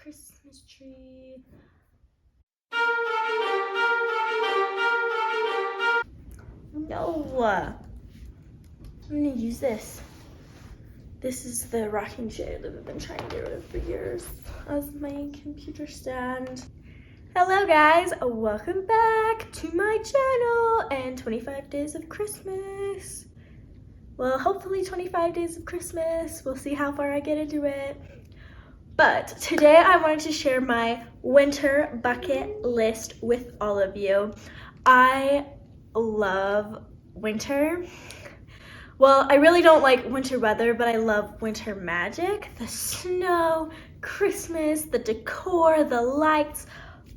Christmas tree. No, I'm gonna use this. This is the rocking chair that I've been trying to get rid of for years as my computer stand. Hello guys, welcome back to my channel and 25 days of Christmas. Well, hopefully 25 days of Christmas. We'll see how far I get into it. But today I wanted to share my winter bucket list with all of you. I love winter. Well, I really don't like winter weather, but I love winter magic. The snow, Christmas, the decor, the lights,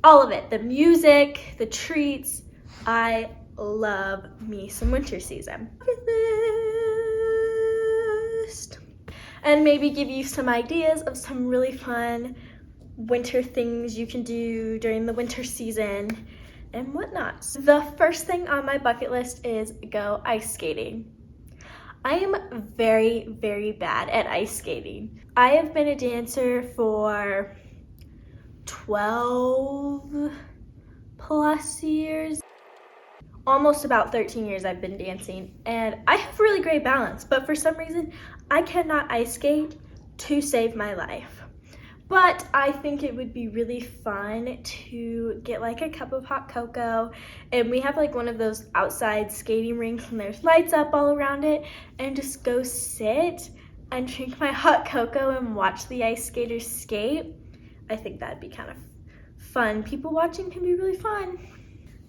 all of it. The music, the treats. I love me some winter season. And maybe give you some ideas of some really fun winter things you can do during the winter season and whatnot. The first thing on my bucket list is go ice skating. I am very, very bad at ice skating. I have been a dancer for 12 plus years. Almost about 13 years I've been dancing, and I have really great balance, but for some reason I cannot ice skate to save my life. But I think it would be really fun to get like a cup of hot cocoa, and we have like one of those outside skating rinks and there's lights up all around it, and just go sit and drink my hot cocoa and watch the ice skaters skate. I think that'd be kind of fun. People watching can be really fun.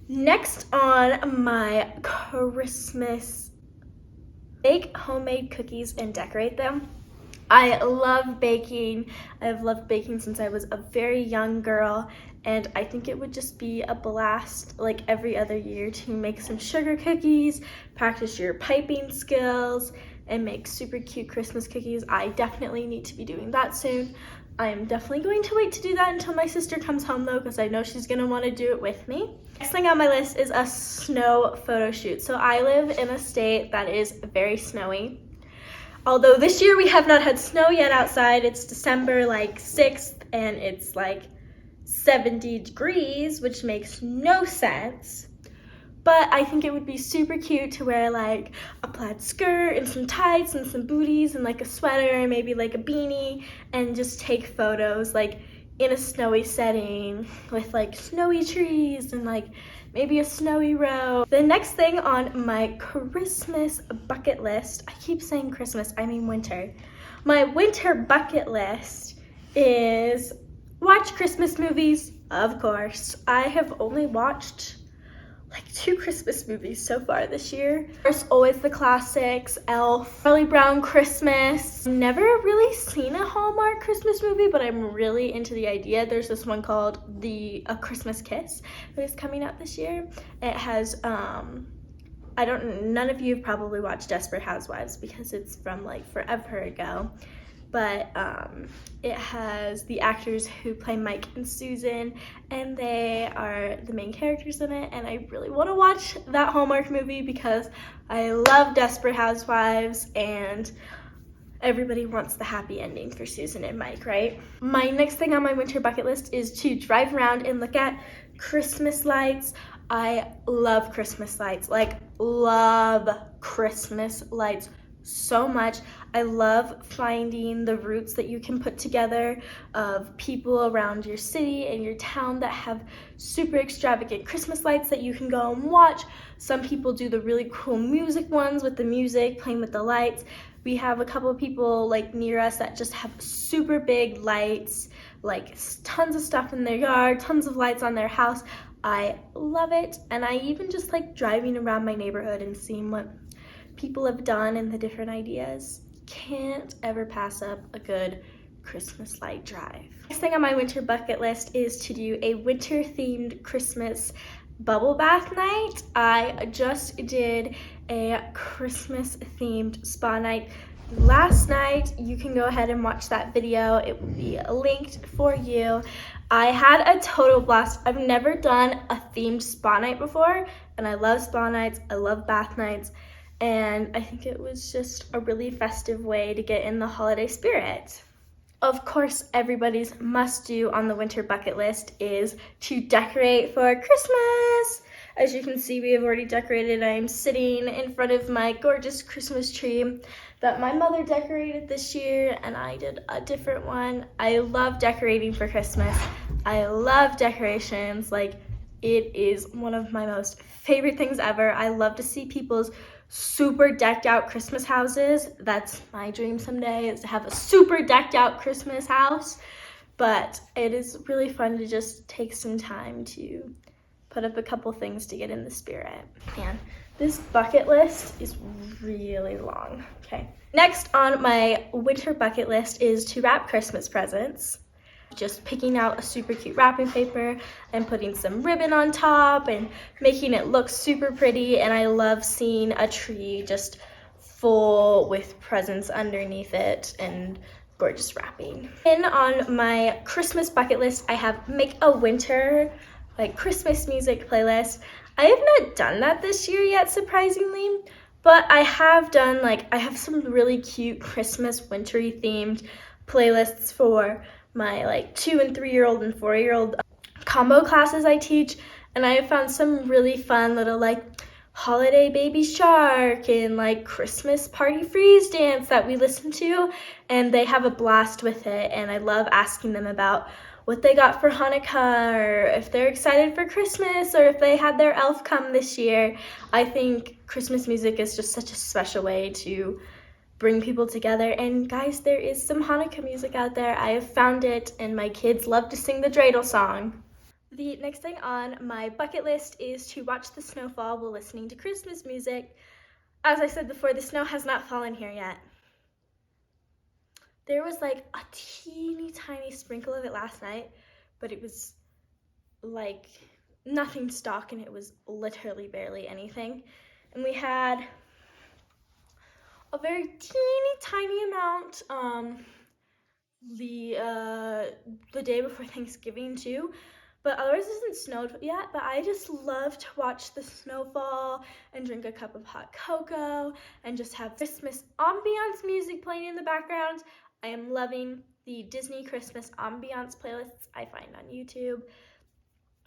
Next on my Christmas, bake homemade cookies and decorate them. I love baking. I've loved baking since I was a very young girl, and I think it would just be a blast like every other year to make some sugar cookies, practice your piping skills, and make super cute Christmas cookies. I definitely need to be doing that soon. I'm definitely going to wait to do that until my sister comes home though, because I know she's gonna want to do it with me. Next thing on my list is a snow photo shoot. So I live in a state that is very snowy. Although this year we have not had snow yet outside. It's December like 6th and it's like 70 degrees, which makes no sense. But I think it would be super cute to wear like a plaid skirt and some tights and some booties and like a sweater and maybe like a beanie and just take photos like in a snowy setting with like snowy trees and like maybe a snowy road. The next thing on my Christmas bucket list, I keep saying Christmas, I mean winter. My winter bucket list is watch Christmas movies, of course. I have only watched like 2 Christmas movies so far this year. There's always the classics, Elf, Charlie Brown Christmas. Never really seen a Hallmark Christmas movie, but I'm really into the idea. There's this one called A Christmas Kiss that is coming out this year. It has, none of you have probably watched Desperate Housewives because it's from like forever ago. But it has the actors who play Mike and Susan, and they are the main characters in it, and I really want to watch that Hallmark movie because I love Desperate Housewives, and everybody wants the happy ending for Susan and Mike, right? My next thing on my winter bucket list is to drive around and look at Christmas lights. I love Christmas lights, like love Christmas lights so much. I love finding the routes that you can put together of people around your city and your town that have super extravagant Christmas lights that you can go and watch. Some people do the really cool music ones with the music playing with the lights. We have a couple of people like near us that just have super big lights, like tons of stuff in their yard, tons of lights on their house. I love it, and I even just like driving around my neighborhood and seeing what people have done and the different ideas. Can't ever pass up a good Christmas light drive. Next thing on my winter bucket list is to do a winter themed Christmas bubble bath night. I just did a Christmas themed spa night last night. You can go ahead and watch that video. It will be linked for you. I had a total blast. I've never done a themed spa night before, and I love spa nights. I love bath nights. And I think it was just a really festive way to get in the holiday spirit. Of course, everybody's must-do on the winter bucket list is to decorate for Christmas. As you can see, we have already decorated. I am sitting in front of my gorgeous Christmas tree that my mother decorated this year, and I did a different one. I love decorating for Christmas. I love decorations. Like, it is one of my most favorite things ever. I love to see people's super decked out Christmas houses. That's my dream someday, is to have a super decked out Christmas house. But it is really fun to just take some time to put up a couple things to get in the spirit. Man, this bucket list is really long. Okay, next on my winter bucket list is to wrap Christmas presents. Just picking out a super cute wrapping paper and putting some ribbon on top and making it look super pretty. And I love seeing a tree just full with presents underneath it and gorgeous wrapping. And on my Christmas bucket list, I have make a winter Christmas music playlist. I have not done that this year yet, surprisingly, but I have done I have some really cute Christmas wintry themed playlists for my 2 and 3 year old and 4 year old combo classes I teach, and I have found some really fun little holiday baby shark and Christmas party freeze dance that we listen to, and they have a blast with it. And I love asking them about what they got for Hanukkah, or if they're excited for Christmas, or if they had their elf come this year. I think Christmas music is just such a special way to bring people together. And guys, there is some Hanukkah music out there. I have found it, and my kids love to sing the dreidel song. The next thing on my bucket list is to watch the snowfall while listening to Christmas music. As I said before, the snow has not fallen here yet. There was a teeny tiny sprinkle of it last night, but it was nothing stock, and it was literally barely anything. And we had a very teeny tiny amount the day before Thanksgiving too, but otherwise it hasn't snowed yet. But I just love to watch the snowfall and drink a cup of hot cocoa and just have Christmas ambiance music playing in the background. I am loving the Disney Christmas ambiance playlists I find on YouTube.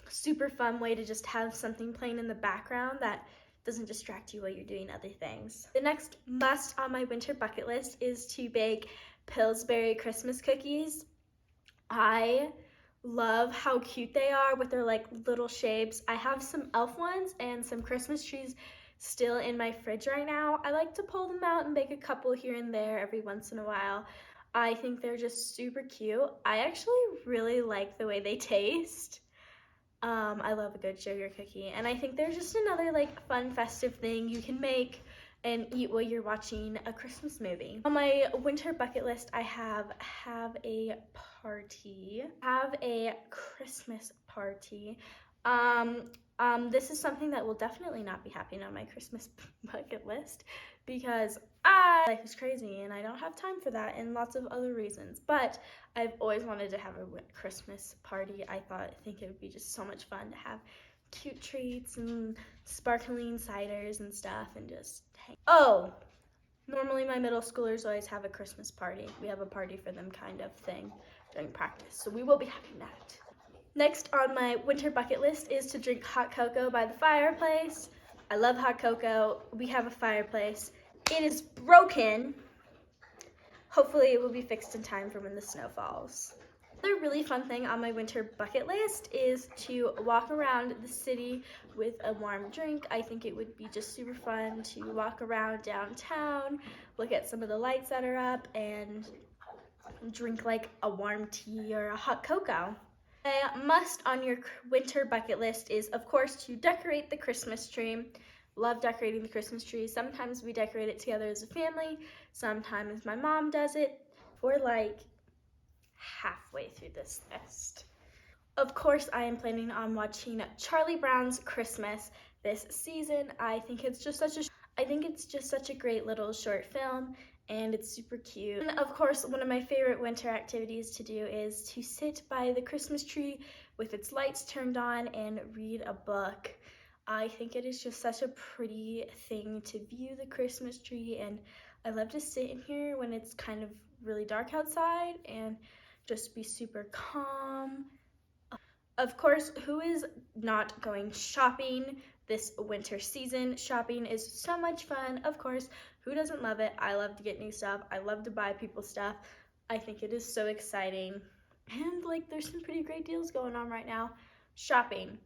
Super fun way to just have something playing in the background that doesn't distract you while you're doing other things. The next must on my winter bucket list is to bake Pillsbury Christmas cookies. I love how cute they are with their little shapes. I have some elf ones and some Christmas trees still in my fridge right now. I like to pull them out and bake a couple here and there every once in a while. I think they're just super cute. I actually really like the way they taste. I love a good sugar cookie, and I think they're just another fun festive thing you can make and eat while you're watching a Christmas movie. On my winter bucket list, I have a Christmas party. This is something that will definitely not be happening on my Christmas bucket list because life is crazy and I don't have time for that, and lots of other reasons. But I've always wanted to have a Christmas party. I think it would be just so much fun to have cute treats and sparkling ciders and stuff and just hang. Oh, normally my middle schoolers always have a Christmas party. We have a party for them kind of thing during practice, so we will be having that. Next on my winter bucket list is to drink hot cocoa by the fireplace. I love hot cocoa. We have a fireplace. It is broken. Hopefully it will be fixed in time for when the snow falls. Another really fun thing on my winter bucket list is to walk around the city with a warm drink. I think it would be just super fun to walk around downtown, look at some of the lights that are up, and drink a warm tea or a hot cocoa. A must on your winter bucket list is, of course, to decorate the Christmas tree. Love decorating the Christmas tree. Sometimes we decorate it together as a family. Sometimes my mom does it. We're halfway through this list. Of course, I am planning on watching Charlie Brown's Christmas this season. I think it's just such a great little short film, and it's super cute. And of course, one of my favorite winter activities to do is to sit by the Christmas tree with its lights turned on and read a book. I think it is just such a pretty thing to view the Christmas tree, and I love to sit in here when it's kind of really dark outside and just be super calm. Of course, who is not going shopping this winter season? Shopping is so much fun. Of course, who doesn't love it? I love to get new stuff. I love to buy people stuff. I think it is so exciting. And like, there's some pretty great deals going on right now. Shopping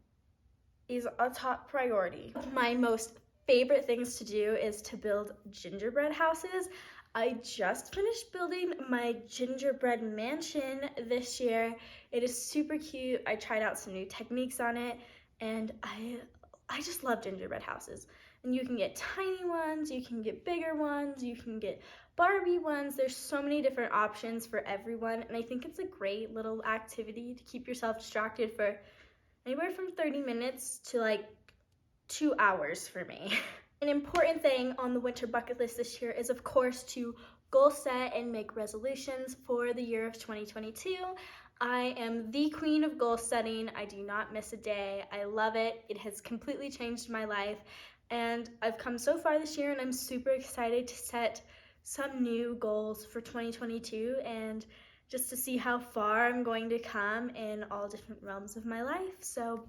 is a top priority. My most favorite things to do is to build gingerbread houses. I just finished building my gingerbread mansion this year. It is super cute. I tried out some new techniques on it, and I just love gingerbread houses. And you can get tiny ones, you can get bigger ones, you can get Barbie ones. There's so many different options for everyone, and I think it's a great little activity to keep yourself distracted for anywhere from 30 minutes to like 2 hours for me. An important thing on the winter bucket list this year is, of course, to goal set and make resolutions for the year of 2022. I am the queen of goal setting. I do not miss a day. I love it. It has completely changed my life, and I've come so far this year, and I'm super excited to set some new goals for 2022 and just to see how far I'm going to come in all different realms of my life. So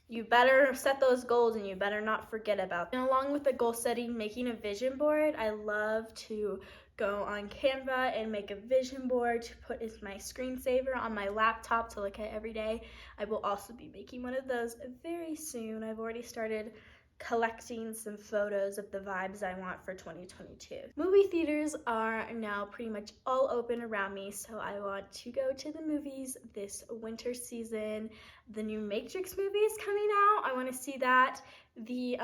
you better set those goals and you better not forget about them. And along with the goal setting, making a vision board, I love to go on Canva and make a vision board to put as my screensaver on my laptop to look at every day. I will also be making one of those very soon. I've already started collecting some photos of the vibes I want for 2022. Movie theaters are now pretty much all open around me, so I want to go to the movies this winter season. The new Matrix movie is coming out. I want to see that. The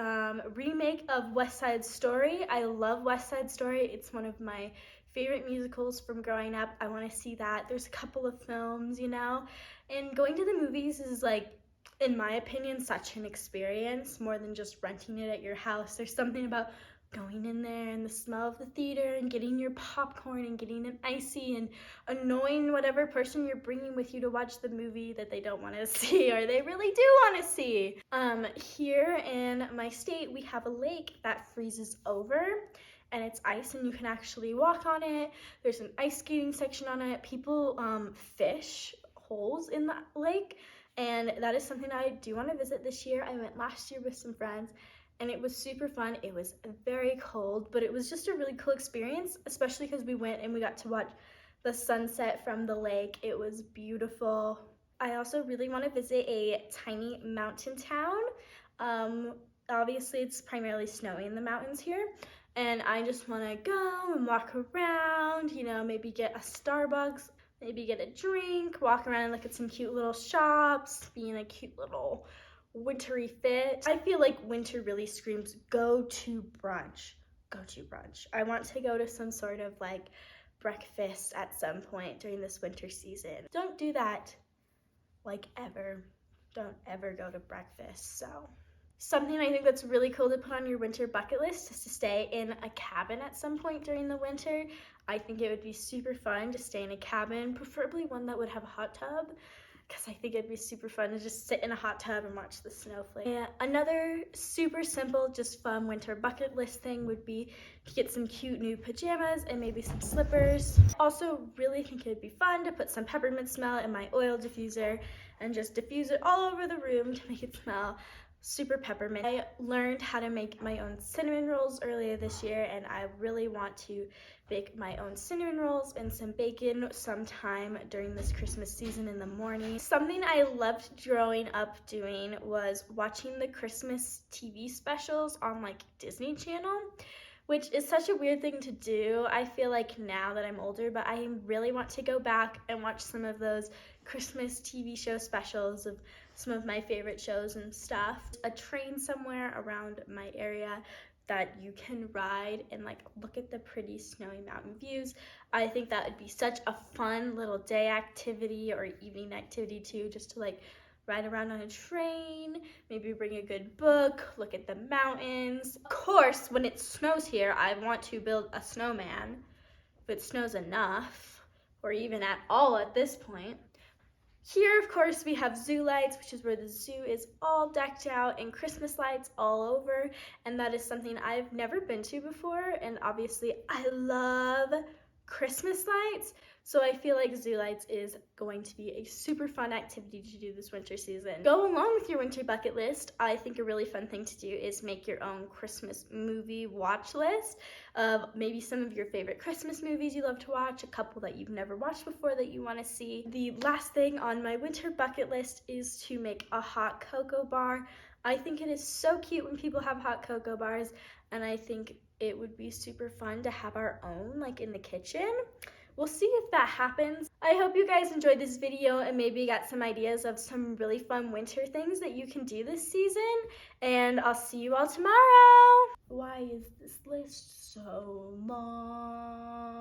remake of West Side Story. I love West Side Story. It's one of my favorite musicals from growing up. I want to see that. There's a couple of films, you know, and going to the movies is like, in my opinion, such an experience, more than just renting it at your house. There's something about going in there and the smell of the theater and getting your popcorn and getting an icy and annoying whatever person you're bringing with you to watch the movie that they don't want to see or they really do want to see. Here in my state, we have a lake that freezes over and it's ice and you can actually walk on it. There's an ice skating section on it. People fish holes in the lake. And that is something I do want to visit this year. I went last year with some friends and it was super fun. It was very cold, but it was just a really cool experience, especially because we went and we got to watch the sunset from the lake. It was beautiful. I also really want to visit a tiny mountain town. Obviously, it's primarily snowy in the mountains here. And I just want to go and walk around, you know, maybe get a Starbucks, maybe get a drink, walk around and look at some cute little shops, be in a cute little wintry fit. I feel like winter really screams go to brunch. Go to brunch. I want to go to some sort of like breakfast at some point during this winter season. Don't do that like ever. Don't ever go to breakfast. So something I think that's really cool to put on your winter bucket list is to stay in a cabin at some point during the winter. I think it would be super fun to stay in a cabin, preferably one that would have a hot tub, because I think it'd be super fun to just sit in a hot tub and watch the snowflake. And another super simple, just fun winter bucket list thing would be to get some cute new pajamas and maybe some slippers. Also, really think it'd be fun to put some peppermint smell in my oil diffuser and just diffuse it all over the room to make it smell super peppermint. I learned how to make my own cinnamon rolls earlier this year, and I really want to bake my own cinnamon rolls and some bacon sometime during this Christmas season in the morning. Something I loved growing up doing was watching the Christmas TV specials on like Disney Channel, which is such a weird thing to do. I feel like now that I'm older, but I really want to go back and watch some of those Christmas TV show specials of some of my favorite shows and stuff. A train somewhere around my area that you can ride and like look at the pretty snowy mountain views. I think that would be such a fun little day activity or evening activity too, just to like ride around on a train, maybe bring a good book, look at the mountains. Of course, when it snows here, I want to build a snowman, if it snows enough, or even at all at this point. Here, of course, we have zoo lights, which is where the zoo is all decked out, and Christmas lights all over, and that is something I've never been to before, and obviously I love Christmas lights. So I feel like zoo lights is going to be a super fun activity to do this winter season. Go along with your winter bucket list. I think a really fun thing to do is make your own Christmas movie watch list of maybe some of your favorite Christmas movies you love to watch, a couple that you've never watched before that you want to see. The last thing on my winter bucket list is to make a hot cocoa bar. I think it is so cute when people have hot cocoa bars, and I think it would be super fun to have our own, like in the kitchen. We'll see if that happens. I hope you guys enjoyed this video and maybe got some ideas of some really fun winter things that you can do this season. And I'll see you all tomorrow. Why is this list so long?